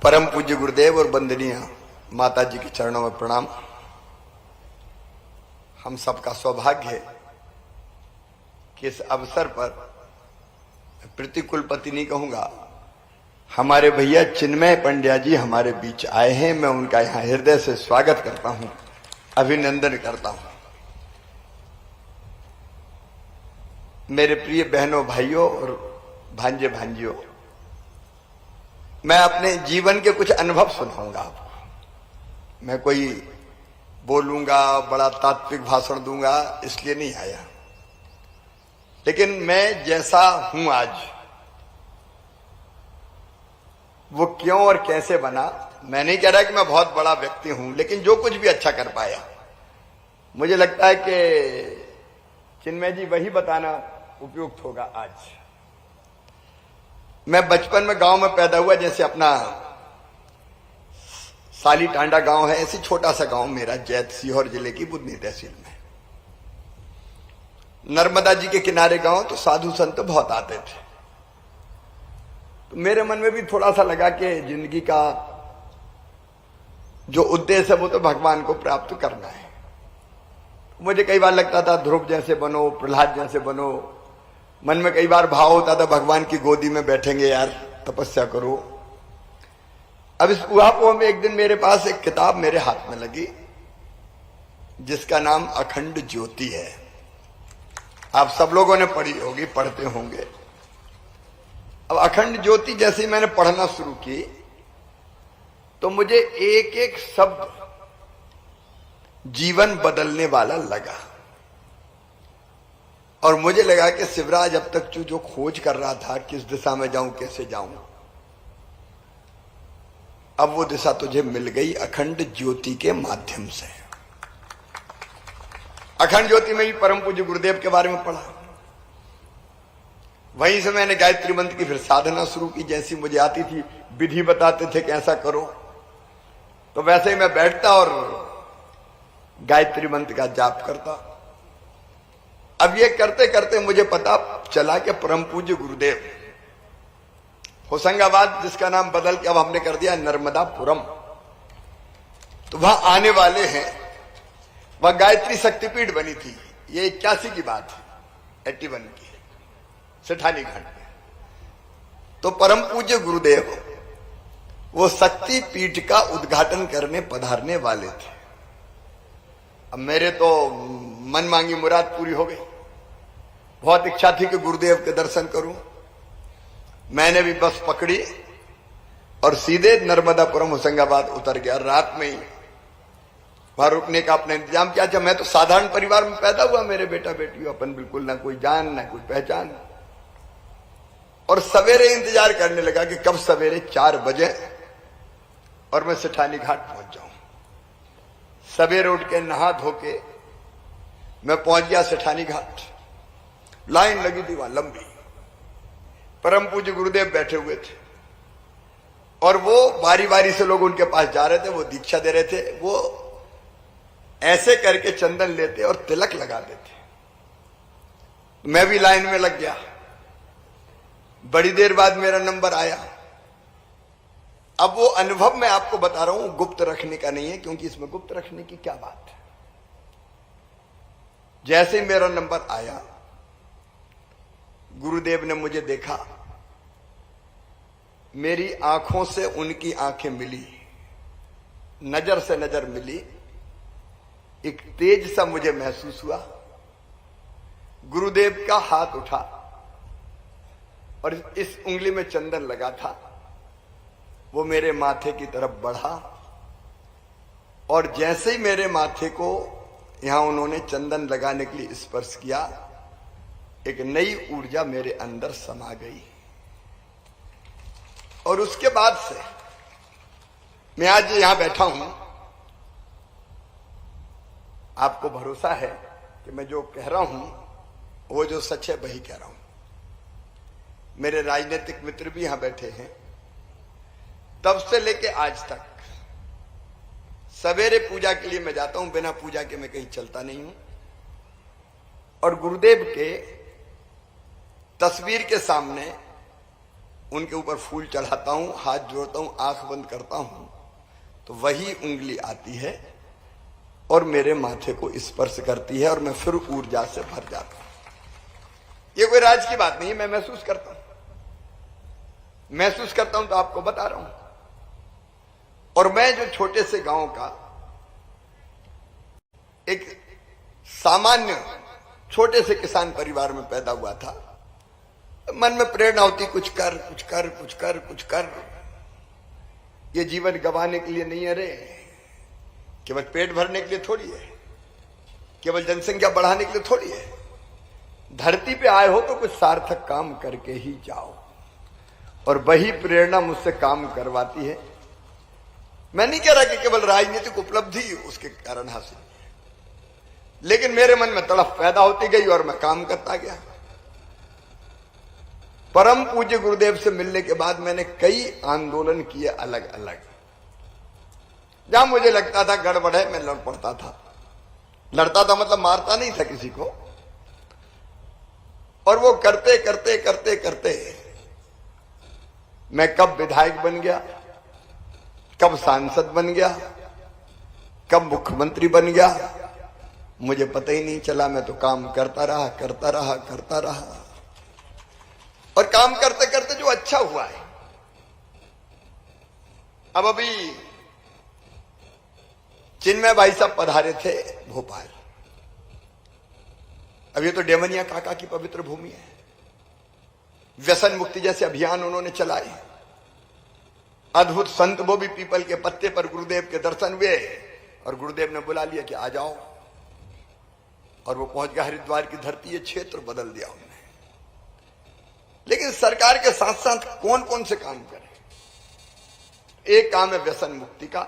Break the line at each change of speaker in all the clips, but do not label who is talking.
परम पूज्य गुरुदेव और वंदनीय माता जी के चरणों में प्रणाम। हम सबका सौभाग्य है कि इस अवसर पर प्रतिकुलपति नहीं कहूंगा, हमारे भैया चिन्मय पंड्या जी हमारे बीच आए हैं। मैं उनका यहां हृदय से स्वागत करता हूं, अभिनंदन करता हूं। मेरे प्रिय बहनों, भाइयों और भांजे भांजियों, मैं अपने जीवन के कुछ अनुभव सुनाऊंगा आपको। मैं कोई बोलूंगा, बड़ा तात्विक भाषण दूंगा, इसलिए नहीं आया। लेकिन मैं जैसा हूं आज, वो क्यों और कैसे बना, मैं नहीं कह रहा कि मैं बहुत बड़ा व्यक्ति हूं, लेकिन जो कुछ भी अच्छा कर पाया, मुझे लगता है कि चिन्मय जी वही बताना उपयुक्त होगा। आज मैं बचपन में गांव में पैदा हुआ, जैसे अपना साली टांडा गांव है, ऐसी छोटा सा गांव मेरा, जैत सीहोर जिले की बुधनी तहसील में। नर्मदा जी के किनारे गांव, तो साधु संत बहुत आते थे। तो मेरे मन में भी थोड़ा सा लगा कि जिंदगी का जो उद्देश्य है वो तो भगवान को प्राप्त करना है। मुझे कई बार लगता था ध्रुव जैसे बनो, प्रहलाद जैसे बनो। मन में कई बार भाव होता था भगवान की गोदी में बैठेंगे यार, तपस्या करो। अब इस ऊहापोह में एक दिन मेरे पास एक किताब मेरे हाथ में लगी, जिसका नाम अखंड ज्योति है। आप सब लोगों ने पढ़ी होगी, पढ़ते होंगे। अब अखंड ज्योति जैसे ही मैंने पढ़ना शुरू की, तो मुझे एक एक शब्द जीवन बदलने वाला लगा। और मुझे लगा कि शिवराज अब तक जो खोज कर रहा था, किस दिशा में जाऊं, कैसे जाऊं, अब वो दिशा तुझे मिल गई अखंड ज्योति के माध्यम से। अखंड ज्योति में ही परम पूज्य गुरुदेव के बारे में पढ़ा। वहीं से मैंने गायत्री मंत्र की फिर साधना शुरू की। जैसी मुझे आती थी, विधि बताते थे कैसा करो, तो वैसे ही मैं बैठता और गायत्री मंत्र का जाप करता। अब ये करते करते मुझे पता चला कि परम पूज्य गुरुदेव होशंगाबाद, जिसका नाम बदल के अब हमने कर दिया नर्मदापुरम, तो वहां आने वाले हैं। वह गायत्री शक्तिपीठ बनी थी, ये 81 की बात है, 81 की, सेठानी घाट में। तो परम पूज्य गुरुदेव वो शक्ति पीठ का उद्घाटन करने पधारने वाले थे। अब मेरे तो मन मांगी मुराद पूरी हो गई। बहुत इच्छा थी कि गुरुदेव के दर्शन करूं। मैंने भी बस पकड़ी और सीधे नर्मदापुरम होशंगाबाद उतर गया। रात में ही वहां रुकने का अपना इंतजाम किया। जब मैं तो साधारण परिवार में पैदा हुआ, मेरे बेटा बेटी अपन बिल्कुल ना कोई जान ना कोई पहचान। और सवेरे इंतजार करने लगा कि कब सवेरे 4 बजे और मैं सेठानी घाट पहुंच जाऊं। सवेरे उठ के नहा धो के मैं पहुंच गया सेठानी घाट। लाइन लगी थी वहां लंबी। परम पूज्य गुरुदेव बैठे हुए थे और वो बारी बारी से लोग उनके पास जा रहे थे, वो दीक्षा दे रहे थे। वो ऐसे करके चंदन लेते और तिलक लगा देते। मैं भी लाइन में लग गया। बड़ी देर बाद मेरा नंबर आया। अब वो अनुभव मैं आपको बता रहा हूं, गुप्त रखने का नहीं है, क्योंकि इसमें गुप्त रखने की क्या बात है। जैसे ही मेरा नंबर आया, गुरुदेव ने मुझे देखा। मेरी आंखों से उनकी आंखें मिली, नजर से नजर मिली। एक तेज सा मुझे महसूस हुआ। गुरुदेव का हाथ उठा और इस उंगली में चंदन लगा था, वो मेरे माथे की तरफ बढ़ा। और जैसे ही मेरे माथे को यहां उन्होंने चंदन लगाने के लिए स्पर्श किया, एक नई ऊर्जा मेरे अंदर समा गई। और उसके बाद से मैं आज यहां बैठा हूं। आपको भरोसा है कि मैं जो कह रहा हूं वो जो सच है वही कह रहा हूं। मेरे राजनीतिक मित्र भी यहां बैठे हैं। तब से लेके आज तक सवेरे पूजा के लिए मैं जाता हूं, बिना पूजा के मैं कहीं चलता नहीं हूं। और गुरुदेव के तस्वीर के सामने उनके ऊपर फूल चढ़ाता हूं, हाथ जोड़ता हूं, आंख बंद करता हूं, तो वही उंगली आती है और मेरे माथे को स्पर्श करती है और मैं फिर ऊर्जा से भर जाता हूं। ये कोई राज की बात नहीं है, मैं महसूस करता हूं तो आपको बता रहा हूं। और मैं जो छोटे से गांव का एक सामान्य छोटे से किसान परिवार में पैदा हुआ था, मन में प्रेरणा होती कुछ कर कुछ कर कुछ कर कुछ कर। ये जीवन गंवाने के लिए नहीं है रे, केवल पेट भरने के लिए थोड़ी है, केवल जनसंख्या बढ़ाने के लिए थोड़ी है। धरती पे आए हो तो कुछ सार्थक काम करके ही जाओ, और वही प्रेरणा मुझसे काम करवाती है। मैं नहीं कह रहा कि केवल राजनीतिक उपलब्धि उसके कारण हासिल, लेकिन मेरे मन में तड़प पैदा होती गई और मैं काम करता गया। परम पूज्य गुरुदेव से मिलने के बाद मैंने कई आंदोलन किए अलग अलग। जहां मुझे लगता था गड़बड़ है, मैं लड़ पड़ता था। लड़ता था मतलब मारता नहीं था किसी को। और वो करते करते करते करते मैं कब विधायक बन गया, कब सांसद बन गया, कब मुख्यमंत्री बन गया, मुझे पता ही नहीं चला। मैं तो काम करता रहा करता रहा करता रहा, और काम करते करते जो अच्छा हुआ है। अब अभी चिन्मय भाई साहब पधारे थे भोपाल। अब ये तो डेमनिया काका की पवित्र भूमि है। व्यसन मुक्ति जैसे अभियान उन्होंने चलाए। अद्भुत संत वो भी पीपल के पत्ते पर गुरुदेव के दर्शन हुए और गुरुदेव ने बुला लिया कि आ जाओ, और वो पहुंच गया हरिद्वार की धरती। ये क्षेत्र बदल दिया उन्होंने। लेकिन सरकार के साथ साथ कौन कौन से काम करें? एक काम है व्यसन मुक्ति का।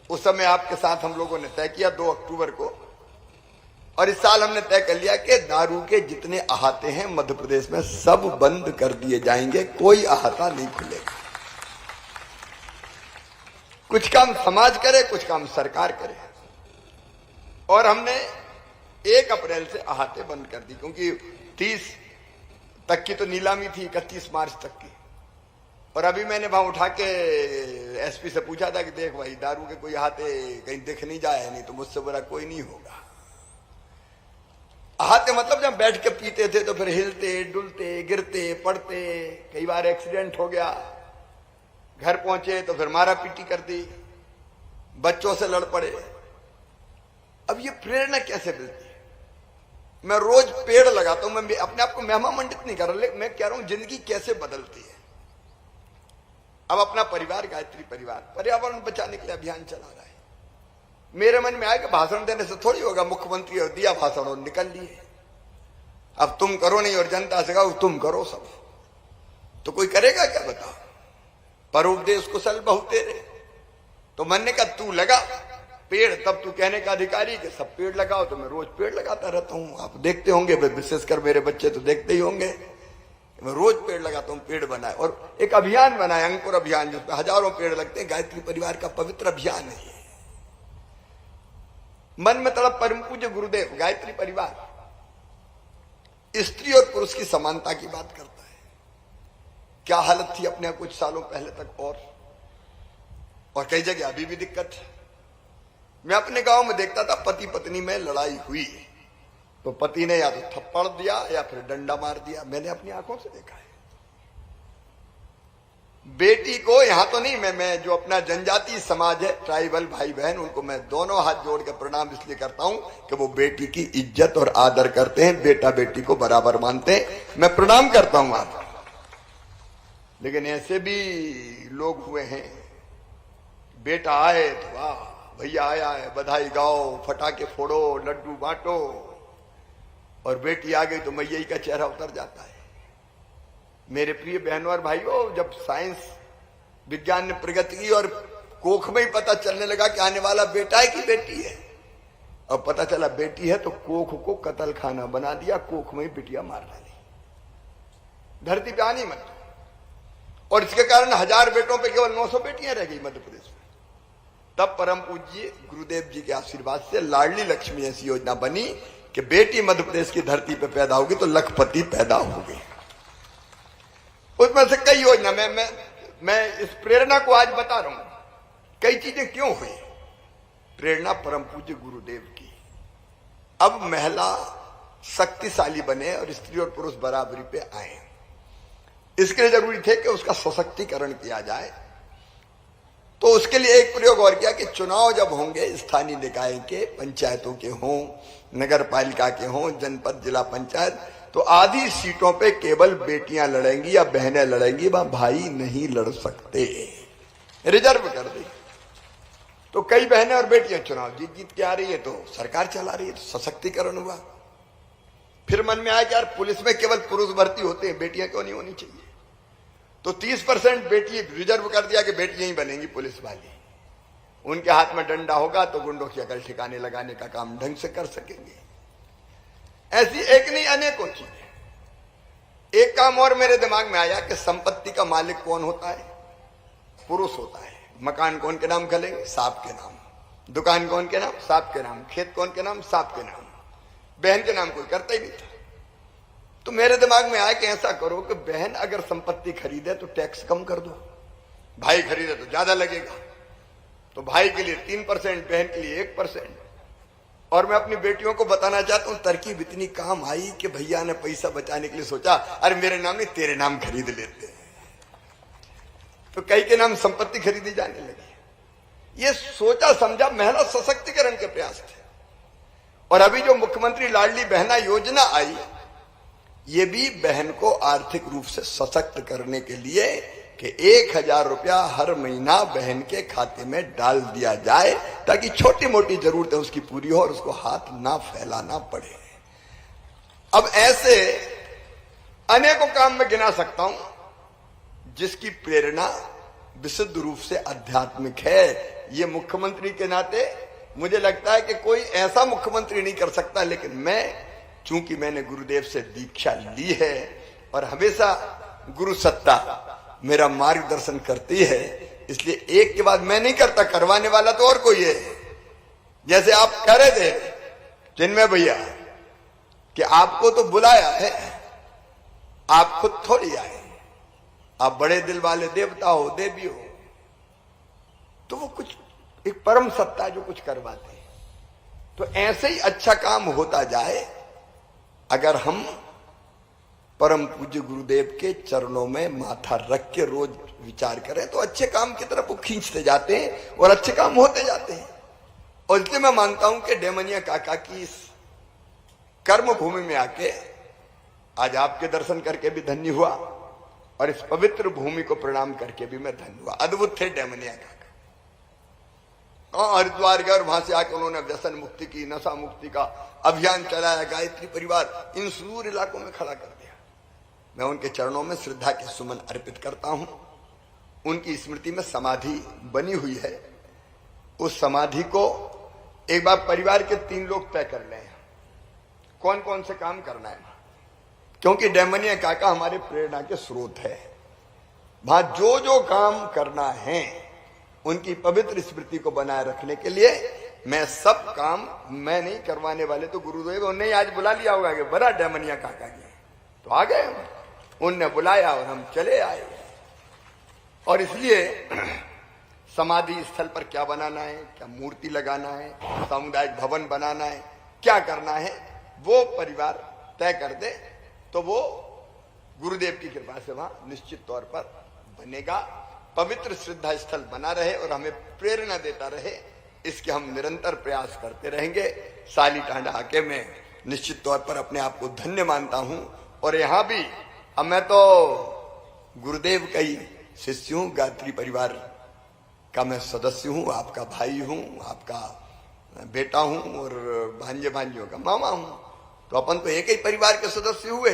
उस समय आपके साथ हम लोगों ने तय किया 2 अक्टूबर को, और इस साल हमने तय कर लिया कि दारू के जितने अहाते हैं मध्य प्रदेश में सब बंद कर दिए जाएंगे, कोई अहाता नहीं खुलेगा। कुछ काम समाज करे, कुछ काम सरकार करे। और हमने 1 अप्रैल से अहाते बंद कर दी, क्योंकि 30 तक की तो नीलामी थी, 31 मार्च तक की। और अभी मैंने वहां उठा के एसपी से पूछा था कि देख भाई, दारू के कोई अहाते कहीं दिख नहीं जाए, नहीं तो मुझसे बुरा कोई नहीं होगा। अहाते मतलब जब बैठ के पीते थे तो फिर हिलते डुलते गिरते पड़ते, कई बार एक्सीडेंट हो गया, घर पहुंचे तो फिर मारा पीटी कर दी, बच्चों से लड़ पड़े। अब ये प्रेरणा कैसे मिलती है? मैं रोज पेड़ लगाता हूं। मैं अपने आप को महिमा मंडित नहीं कर रहा, लेकिन मैं कह रहा हूं जिंदगी कैसे बदलती है। अब अपना परिवार, गायत्री परिवार, पर्यावरण बचाने के लिए अभियान चला रहा है। मेरे मन में आया कि भाषण देने से थोड़ी होगा। मुख्यमंत्री और दिया भाषण और निकल लिए। अब तुम करो नहीं और जनता से कहो तुम करो सब, तो कोई करेगा क्या बताओ? परोपदेश कुशल बहु तेरे। तो मन ने कहा तू लगा पेड़, तब तू कहने का अधिकारी कि सब पेड़ लगाओ। तो मैं रोज पेड़ लगाता रहता हूं। आप देखते होंगे, विशेषकर मेरे बच्चे तो देखते ही होंगे। मैं रोज पेड़ लगाता हूं। पेड़ बनाए और एक अभियान बनाए, अंकुर अभियान, जिसमें हजारों पेड़ लगते हैं। गायत्री परिवार का पवित्र अभियान है। मन में तड़प परम पूज्य गुरुदेव, गायत्री परिवार स्त्री और पुरुष की समानता की बात करता है। क्या हालत थी अपने कुछ सालों पहले तक, और कई जगह अभी भी दिक्कत है। मैं अपने गांव में देखता था, पति पत्नी में लड़ाई हुई तो पति ने या तो थप्पड़ दिया या फिर डंडा मार दिया। मैंने अपनी आंखों से देखा है। बेटी को, यहां तो नहीं, मैं जो अपना जनजातीय समाज है, ट्राइबल भाई बहन, उनको मैं दोनों हाथ जोड़ के प्रणाम इसलिए करता हूं कि वो बेटी की इज्जत और आदर करते हैं, बेटा बेटी को बराबर मानते हैं। मैं प्रणाम करता हूं आप। लेकिन ऐसे भी लोग हुए हैं, बेटा आए तो वाह भैया आया है, बधाई गाओ, फटाके फोड़ो, लड्डू बांटो, और बेटी आ गई तो मैया का चेहरा उतर जाता है। मेरे प्रिय बहनों और भाइयों, जब साइंस विज्ञान ने प्रगति की और कोख में ही पता चलने लगा कि आने वाला बेटा है कि बेटी है, और पता चला बेटी है, तो कोख को कत्ल खाना बना दिया, कोख में ही बिटिया मार डाली, धरती पे आनी मत। और इसके कारण 1000 बेटों पे केवल 900 बेटियां रह गई मध्य प्रदेश में। तब परम पूज्य गुरुदेव जी के आशीर्वाद से लाडली लक्ष्मी ऐसी योजना बनी कि बेटी मध्य प्रदेश की धरती पे पैदा होगी तो लखपति पैदा होगी। उसमें से कई योजना मैं इस प्रेरणा को आज बता रहा हूं कई चीजें क्यों हुई। प्रेरणा परम पूज्य गुरुदेव की। अब महिला शक्तिशाली बने और स्त्री और पुरुष बराबरी पे आए, इसके लिए जरूरी थे कि उसका सशक्तिकरण किया जाए। तो उसके लिए एक प्रयोग और किया कि चुनाव जब होंगे स्थानीय निकाय के, पंचायतों के हों, नगर पालिका के हों, जनपद जिला पंचायत, तो आधी सीटों पे केवल बेटियां लड़ेंगी या बहनें लड़ेंगी, वहां भाई नहीं लड़ सकते, रिजर्व कर दी। तो कई बहनें और बेटियां चुनाव जीत जीत के आ रही है, तो सरकार चला रही है, तो सशक्तिकरण हुआ। फिर मन में आया कि यार पुलिस में केवल पुरुष भर्ती होते हैं, बेटियां क्यों नहीं होनी चाहिए। तो 30% बेटी रिजर्व कर दिया कि बेटियां ही बनेंगी पुलिस वाली। उनके हाथ में डंडा होगा तो गुंडों की अकल ठिकाने लगाने का काम ढंग से कर सकेंगे। ऐसी एक नहीं अनेकों चीजें। एक काम और मेरे दिमाग में आया कि संपत्ति का मालिक कौन होता है? पुरुष होता है। मकान कौन के नाम खलेंगे? साहब के नाम। दुकान कौन के नाम? साहब के नाम। खेत कौन के नाम? साहब के नाम। बहन के नाम कोई करता ही नहीं था। तो मेरे दिमाग में आया कि ऐसा करो कि बहन अगर संपत्ति खरीदे तो टैक्स कम कर दो, भाई खरीदे तो ज्यादा लगेगा। तो भाई के लिए 3%, बहन के लिए 1%। और मैं अपनी बेटियों को बताना चाहता हूं, तरकीब इतनी काम आई कि भैया ने पैसा बचाने के लिए सोचा, अरे मेरे नाम नहीं तेरे नाम खरीद लेते हैं। तो कई के नाम संपत्ति खरीदी जाने लगी। ये सोचा समझा महिला सशक्तिकरण के प्रयास थे। और अभी जो मुख्यमंत्री लाडली बहना योजना आई, ये भी बहन को आर्थिक रूप से सशक्त करने के लिए कि 1000 रुपया हर महीना बहन के खाते में डाल दिया जाए, ताकि छोटी मोटी जरूरतें उसकी पूरी हो और उसको हाथ ना फैलाना पड़े। अब ऐसे अनेकों काम में गिना सकता हूं जिसकी प्रेरणा विशुद्ध रूप से आध्यात्मिक है। ये मुख्यमंत्री के नाते मुझे लगता है कि कोई ऐसा मुख्यमंत्री नहीं कर सकता, लेकिन मैं चूंकि मैंने गुरुदेव से दीक्षा ली है और हमेशा गुरु सत्ता मेरा मार्गदर्शन करती है, इसलिए एक के बाद मैं नहीं करता, करवाने वाला तो और कोई है। जैसे आप कह रहे थे चिन्मय भैया कि आपको तो बुलाया है, आप खुद थोड़ी आए, आप बड़े दिल वाले देवता हो, देवी हो, तो वो कुछ एक परम सत्ता जो कुछ करवाते हैं। तो ऐसे ही अच्छा काम होता जाए अगर हम परम पूज्य गुरुदेव के चरणों में माथा रख के रोज विचार करें, तो अच्छे काम की तरफ वो खींचते जाते हैं और अच्छे काम होते जाते हैं। और इसलिए मैं मानता हूं कि डेमनिया काका की इस कर्म भूमि में आके आज आपके दर्शन करके भी धन्य हुआ और इस पवित्र भूमि को प्रणाम करके भी मैं धन्य हुआ। अद्भुत थे डेमनिया काका। हरिद्वार गए और वहां से आकर उन्होंने व्यसन मुक्ति की, नशा मुक्ति का अभियान चलाया। गायत्री परिवार इन सुदूर इलाकों में खड़ा कर दिया। मैं उनके चरणों में श्रद्धा के सुमन अर्पित करता हूं। उनकी स्मृति में समाधि बनी हुई है। उस समाधि को एक बार परिवार के 3 लोग तय कर लें कौन कौन से काम करना है, क्योंकि डेमनिया काका हमारे प्रेरणा के स्रोत है। वहां जो जो काम करना है उनकी पवित्र स्मृति को बनाए रखने के लिए मैं सब काम मैं नहीं करवाने वाले तो गुरुदेव उन्हें आज बुला लिया होगा कि बड़ा डेमनिया काका जी, तो आ गए। उनने बुलाया और हम चले आए। और इसलिए समाधि स्थल पर क्या बनाना है, क्या मूर्ति लगाना है, सामुदायिक भवन बनाना है, क्या करना है, वो परिवार तय कर दे तो वो गुरुदेव की कृपा से वहां निश्चित तौर पर बनेगा। पवित्र श्रद्धा स्थल बना रहे और हमें प्रेरणा देता रहे, इसके हम निरंतर प्रयास करते रहेंगे। साली टांडा आके मैं निश्चित तौर पर अपने आप को धन्य मानता हूं। और यहां भी अब मैं तो गुरुदेव का ही शिष्य हूं, गायत्री परिवार का मैं सदस्य हूं, आपका भाई हूं, आपका बेटा हूं और भांजे भांजियों का मामा हूं। तो अपन तो एक ही परिवार के सदस्य हुए।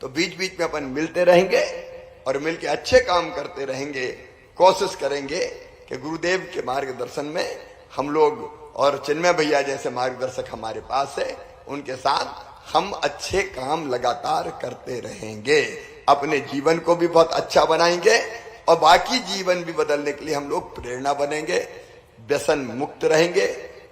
तो बीच बीच में अपन मिलते रहेंगे और मिलके अच्छे काम करते रहेंगे। कोशिश करेंगे कि गुरुदेव के मार्गदर्शन में हम लोग और चिन्मय भैया जैसे मार्गदर्शक हमारे पास है, उनके साथ हम अच्छे काम लगातार करते रहेंगे। अपने जीवन को भी बहुत अच्छा बनाएंगे और बाकी जीवन भी बदलने के लिए हम लोग प्रेरणा बनेंगे, व्यसन मुक्त रहेंगे,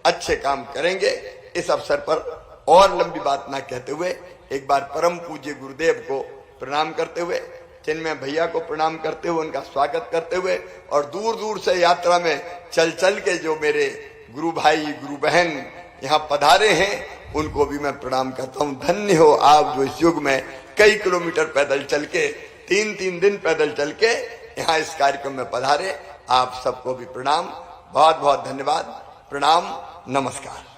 अच्छे काम करेंगे। इस अवसर पर और लंबी बात ना कहते हुए एक बार परम पूज्य गुरुदेव को प्रणाम करते हुए चिन्मय भैया को प्रणाम करते हुए, उनका स्वागत करते हुए, और दूर दूर से यात्रा में चल चल के जो मेरे गुरु भाई गुरु बहन यहाँ पधारे हैं, उनको भी मैं प्रणाम करता हूँ। धन्य हो आप जो इस युग में कई किलोमीटर पैदल चल के, 3-3 दिन पैदल चल के यहाँ इस कार्यक्रम में पधारे। आप सबको भी प्रणाम, बहुत बहुत धन्यवाद, प्रणाम, नमस्कार।